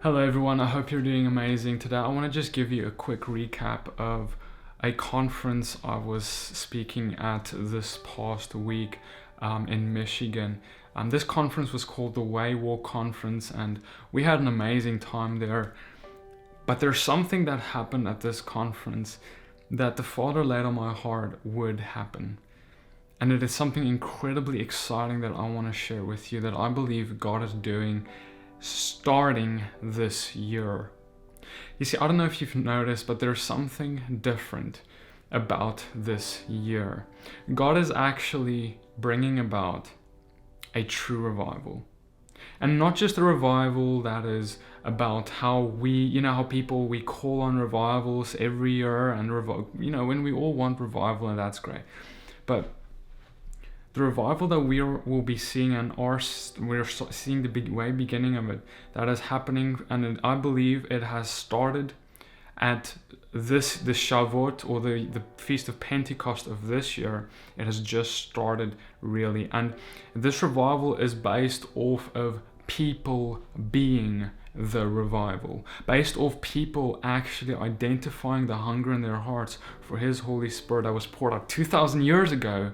Hello everyone, I hope you're doing amazing. Today I want to just give you a quick recap of a conference I was speaking at this past week in Michigan. This conference was called the Way Walk Conference, and we had an amazing time there. But there's something that happened at this conference that the Father laid on my heart would happen. And it is something incredibly exciting that I want to share with you, that I believe God is doing starting this year. You see, I don't know if you've noticed, but there's something different about this year. God is actually bringing about a true revival. And not just a revival that is about how we call on revivals every year and when we all want revival, and that's great. But the revival that will be seeing, and we're seeing the beginning of it, that is happening, and I believe it has started at the Shavuot, or the Feast of Pentecost of this year. It has just started, really. And this revival is based off of people being the revival, based off people actually identifying the hunger in their hearts for His Holy Spirit that was poured out 2,000 years ago,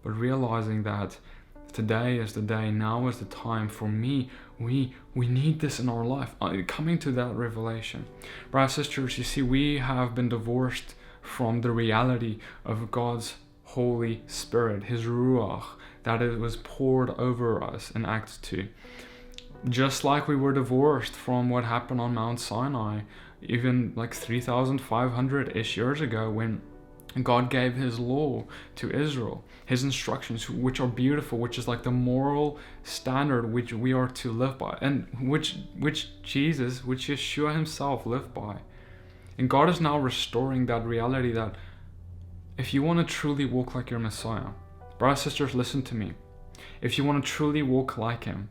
but realizing that today is the day, now is the time for me. We need this in our life. Coming to that revelation. Brothers and sisters, you see, we have been divorced from the reality of God's Holy Spirit, His Ruach, that it was poured over us in Acts 2. Just like we were divorced from what happened on Mount Sinai, even like 3,500-ish years ago, when God gave His law to Israel, His instructions, which are beautiful, which is like the moral standard which we are to live by, and which Yeshua Himself lived by. And God is now restoring that reality, that if you want to truly walk like your Messiah, brothers and sisters, listen to me. If you want to truly walk like Him,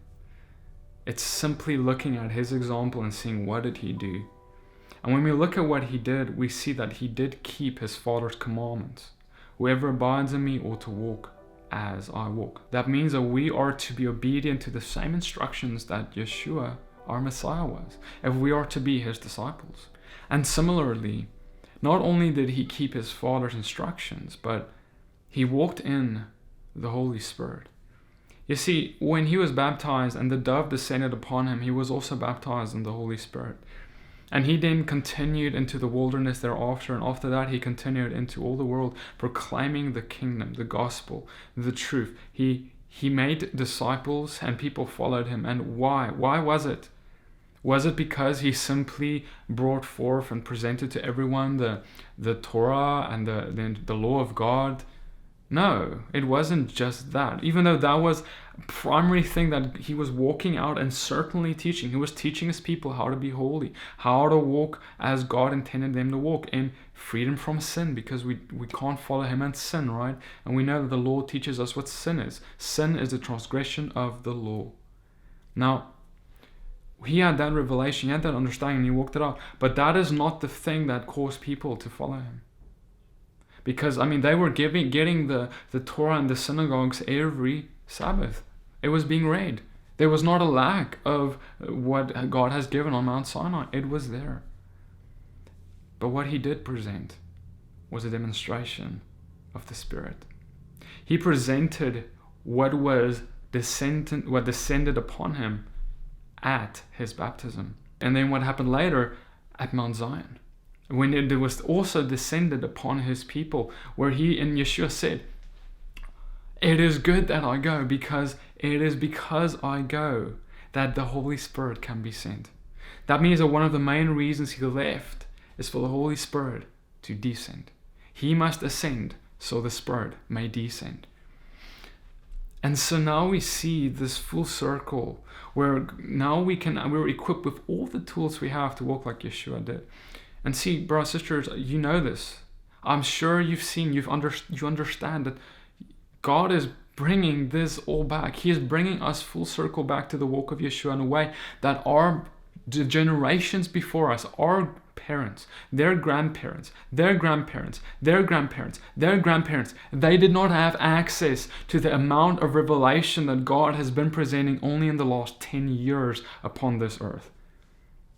it's simply looking at His example and seeing, what did He do? And when we look at what He did, we see that He did keep His Father's commandments. Whoever abides in me ought to walk as I walk. That means that we are to be obedient to the same instructions that Yeshua, our Messiah, was, if we are to be His disciples. And similarly, not only did He keep His Father's instructions, but He walked in the Holy Spirit. You see, when He was baptized and the dove descended upon Him, He was also baptized in the Holy Spirit. And He then continued into the wilderness thereafter, and after that He continued into all the world, proclaiming the kingdom, the gospel, the truth. He made disciples and people followed Him. And why? Why was it? Was it because He simply brought forth and presented to everyone the Torah and the law of God? No, it wasn't just that. Even though that was a primary thing that He was walking out and certainly teaching. He was teaching His people how to be holy, how to walk as God intended them to walk, in freedom from sin, because we can't follow Him and sin, right? And we know that the law teaches us what sin is. Sin is the transgression of the law. Now, He had that revelation, He had that understanding, and He walked it out. But that is not the thing that caused people to follow Him. Because, they were getting the Torah in the synagogues every Sabbath. It was being read. There was not a lack of what God has given on Mount Sinai. It was there. But what He did present was a demonstration of the Spirit. He presented what descended upon Him at His baptism. And then what happened later at Mount Zion, when it was also descended upon His people, where He and Yeshua said, it is good that I go, because it is because I go that the Holy Spirit can be sent. That means that one of the main reasons He left is for the Holy Spirit to descend. He must ascend so the Spirit may descend. And so now we see this full circle, where now we're equipped with all the tools we have to walk like Yeshua did. And see, brothers and sisters, you know this. I'm sure you've seen, you understand that God is bringing this all back. He is bringing us full circle back to the walk of Yeshua in a way that the generations before us, our parents, their grandparents, their grandparents, their grandparents, their grandparents, they did not have access to the amount of revelation that God has been presenting only in the last 10 years upon this earth.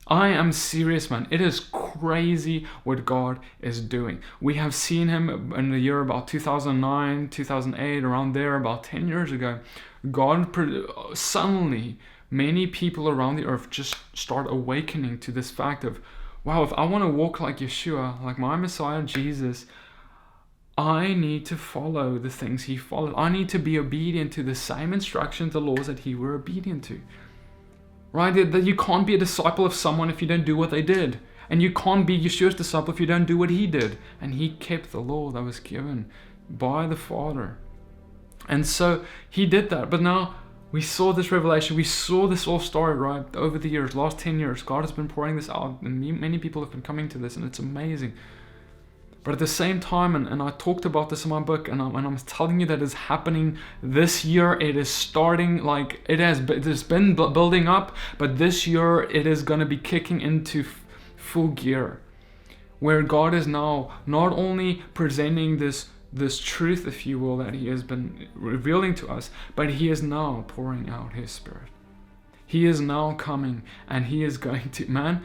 I am serious, man. It is crazy what God is doing. We have seen him in the year about 2009, 2008, around there, about 10 years ago. Suddenly, many people around the earth just start awakening to this fact of, wow, if I want to walk like Yeshua, like my Messiah, Jesus, I need to follow the things he followed. I need to be obedient to the same instructions, the laws that he were obedient to. Right? That you can't be a disciple of someone if you don't do what they did. And you can't be Yeshua's disciple if you don't do what he did. And he kept the law that was given by the Father. And so he did that. But now we saw this revelation. We saw this all started, right? Over the years, last 10 years, God has been pouring this out. And many people have been coming to this. And it's amazing. But at the same time, and I talked about this in my book, and I'm telling you that it's happening this year. It is starting, like it's been building up, but this year it is going to be kicking into full gear, where God is now not only presenting this truth, if you will, that he has been revealing to us, but he is now pouring out his Spirit. He is now coming, and he is going to, man,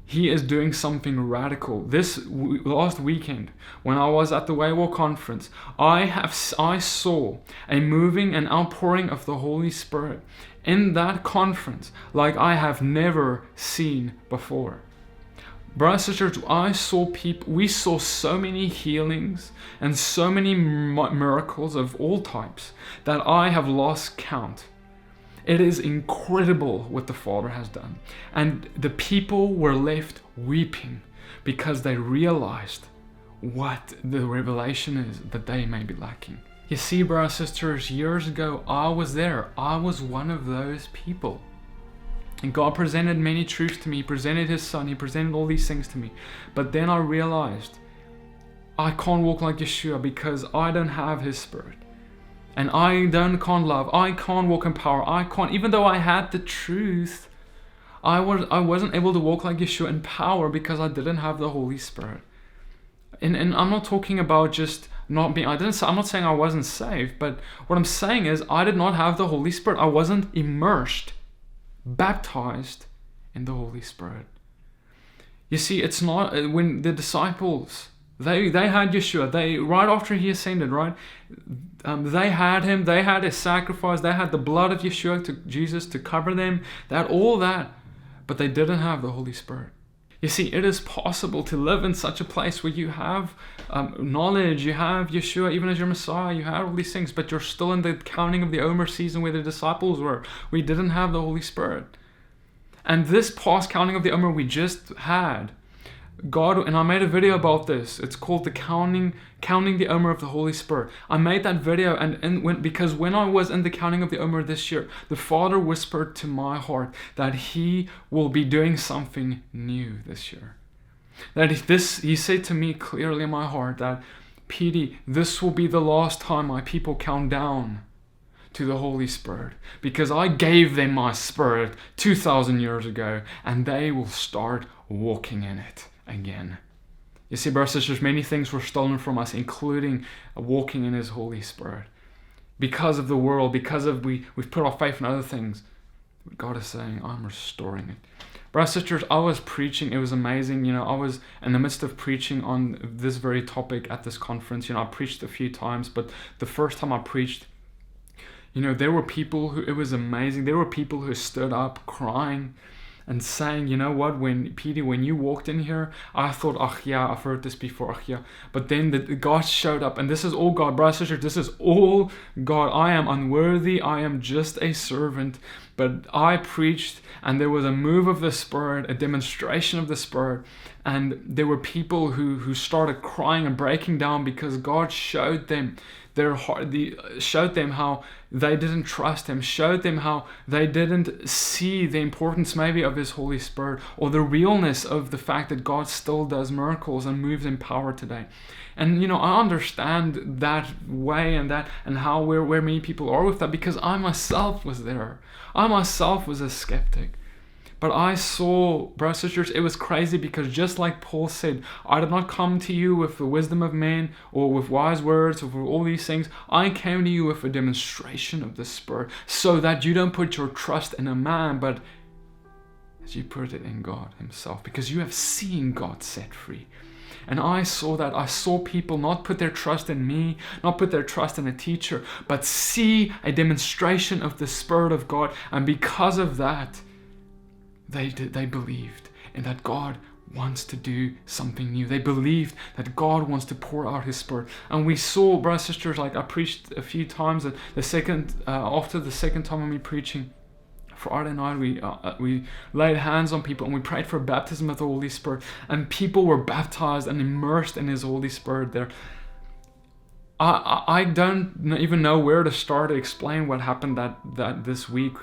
he is doing something radical. This last weekend, when I was at the Waywalk conference, I saw a moving and outpouring of the Holy Spirit in that conference like I have never seen before. Brothers and sisters, we saw so many healings and so many miracles of all types that I have lost count. It is incredible what the Father has done. And the people were left weeping because they realized what the revelation is that they may be lacking. You see, brothers and sisters, years ago, I was there. I was one of those people. And God presented many truths to me. He presented his Son. He presented all these things to me. But then I realized I can't walk like Yeshua because I don't have his Spirit. And I can't love. I can't walk in power. I can't, even though I had the truth, I wasn't able to walk like Yeshua in power because I didn't have the Holy Spirit. And I'm not talking about just not being, I'm not saying I wasn't saved, but what I'm saying is I did not have the Holy Spirit. I wasn't immersed, baptized in the Holy Spirit. You see, it's not, when the disciples, they had Yeshua. Right after he ascended, right? They had him. They had his sacrifice. They had the blood of Yeshua, Jesus, to cover them. They had all that, but they didn't have the Holy Spirit. You see, it is possible to live in such a place where you have knowledge, you have Yeshua even as your Messiah, you have all these things, but you're still in the counting of the Omer season where the disciples were. We didn't have the Holy Spirit. And this past counting of the Omer we just had, God, and I made a video about this. It's called the counting the Omer of the Holy Spirit. I made that video because when I was in the counting of the Omer this year, the Father whispered to my heart that he will be doing something new this year. He said to me clearly in my heart that, PD, this will be the last time my people count down to the Holy Spirit, because I gave them my Spirit 2,000 years ago, and they will start walking in it again. You see, brothers and sisters, many things were stolen from us, including walking in his Holy Spirit. Because of the world, because of we've put our faith in other things. God is saying, I'm restoring it. Brothers and sisters, I was preaching. It was amazing. I was in the midst of preaching on this very topic at this conference. I preached a few times, but the first time I preached, there were people it was amazing. There were people who stood up crying and saying, you know what, when you walked in here, I thought, I've heard this before, But then God showed up, and this is all God, brothers and sisters, this is all God. I am unworthy, I am just a servant, but I preached, and there was a move of the Spirit, a demonstration of the Spirit, and there were people who started crying and breaking down because God showed them their heart, showed them how they didn't trust him, showed them how they didn't see the importance maybe of his Holy Spirit, or the realness of the fact that God still does miracles and moves in power today. And I understand that way and how where many people are with that, because I myself was there. I myself was a skeptic. But I saw, brothers and sisters, it was crazy, because just like Paul said, I did not come to you with the wisdom of men or with wise words or with all these things. I came to you with a demonstration of the Spirit, so that you don't put your trust in a man, but you put it in God himself, because you have seen God set free. And I saw that. I saw people not put their trust in me, not put their trust in a teacher, but see a demonstration of the Spirit of God. And because of that, they believed in that God wants to do something new. They believed that God wants to pour out his Spirit. And we saw, brothers and sisters, like I preached a few times, that after the second time of me preaching, Friday night, we laid hands on people and we prayed for baptism of the Holy Spirit, and people were baptized and immersed in his Holy Spirit there. I don't even know where to start to explain what happened that this week.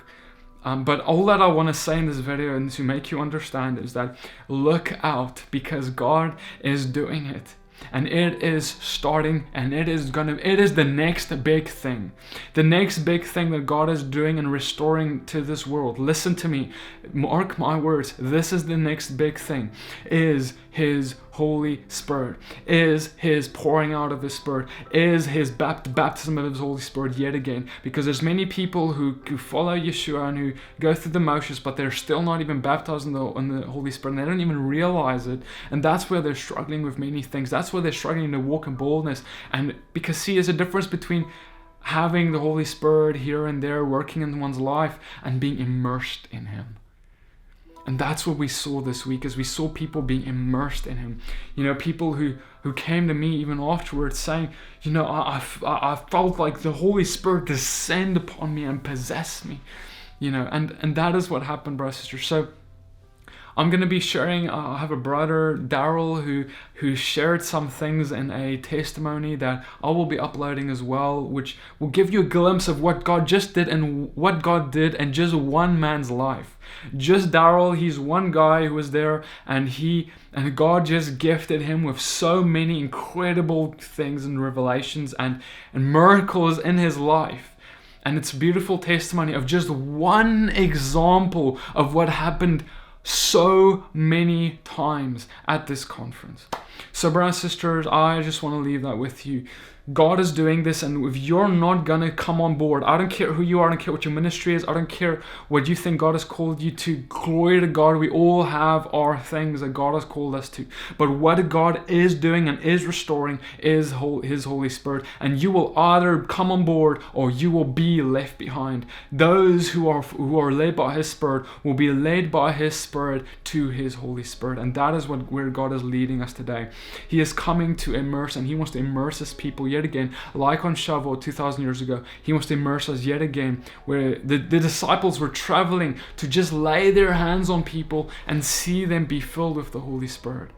But all that I want to say in this video, and to make you understand, is that look out, because God is doing it. And it is starting, and it is the next big thing. The next big thing that God is doing and restoring to this world. Listen to me. Mark my words. This is the next big thing. Is his Holy Spirit. Is his pouring out of his Spirit. Is his baptism of his Holy Spirit yet again. Because there's many people who follow Yeshua and who go through the motions, but they're still not even baptized in the Holy Spirit, and they don't even realize it. And that's where they're struggling with many things. That's where they're struggling to walk in boldness. And because, see, there's a difference between having the Holy Spirit here and there working in one's life and being immersed in him. And that's what we saw this week, is we saw people being immersed in him. You know, people who came to me even afterwards saying, you know, I felt like the Holy Spirit descend upon me and possess me. You know, and that is what happened, brothers and sisters. So I'm going to be sharing, I have a brother, Daryl, who shared some things in a testimony that I will be uploading as well, which will give you a glimpse of what God just did and what God did in just one man's life. Just Daryl, he's one guy who was there, and God just gifted him with so many incredible things and revelations and miracles in his life. And it's a beautiful testimony of just one example of what happened so many times at this conference. So, brothers and sisters, I just want to leave that with you. God is doing this, and if you're not going to come on board, I don't care who you are, I don't care what your ministry is, I don't care what you think God has called you to. Glory to God, we all have our things that God has called us to. But what God is doing and is restoring is his Holy Spirit. And you will either come on board or you will be left behind. Those who are led by his Spirit will be led by his Spirit to his Holy Spirit. And that is where God is leading us today. He is coming to immerse, and he wants to immerse his people yet again, like on Shavuot 2,000 years ago. He wants to immerse us yet again, where the disciples were traveling to just lay their hands on people and see them be filled with the Holy Spirit.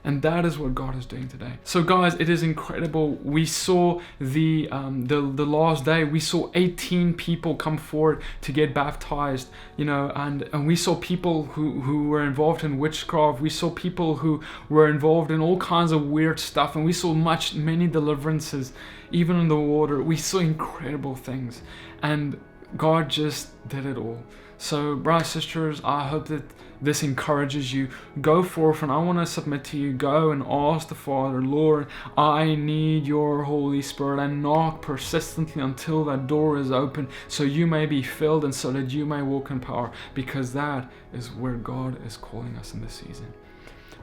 And that is what God is doing today. So guys, it is incredible. We saw the last day, we saw 18 people come forward to get baptized, you know, and we saw people who were involved in witchcraft. We saw people who were involved in all kinds of weird stuff, and we saw many deliverances, even in the water. We saw incredible things, and God just did it all. So, brothers and sisters, I hope that this encourages you. Go forth, and I want to submit to you, go and ask the Father, Lord, I need your Holy Spirit, and knock persistently until that door is open, so you may be filled and so that you may walk in power, because that is where God is calling us in this season.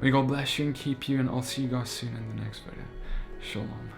May God bless you and keep you, and I'll see you guys soon in the next video. Shalom.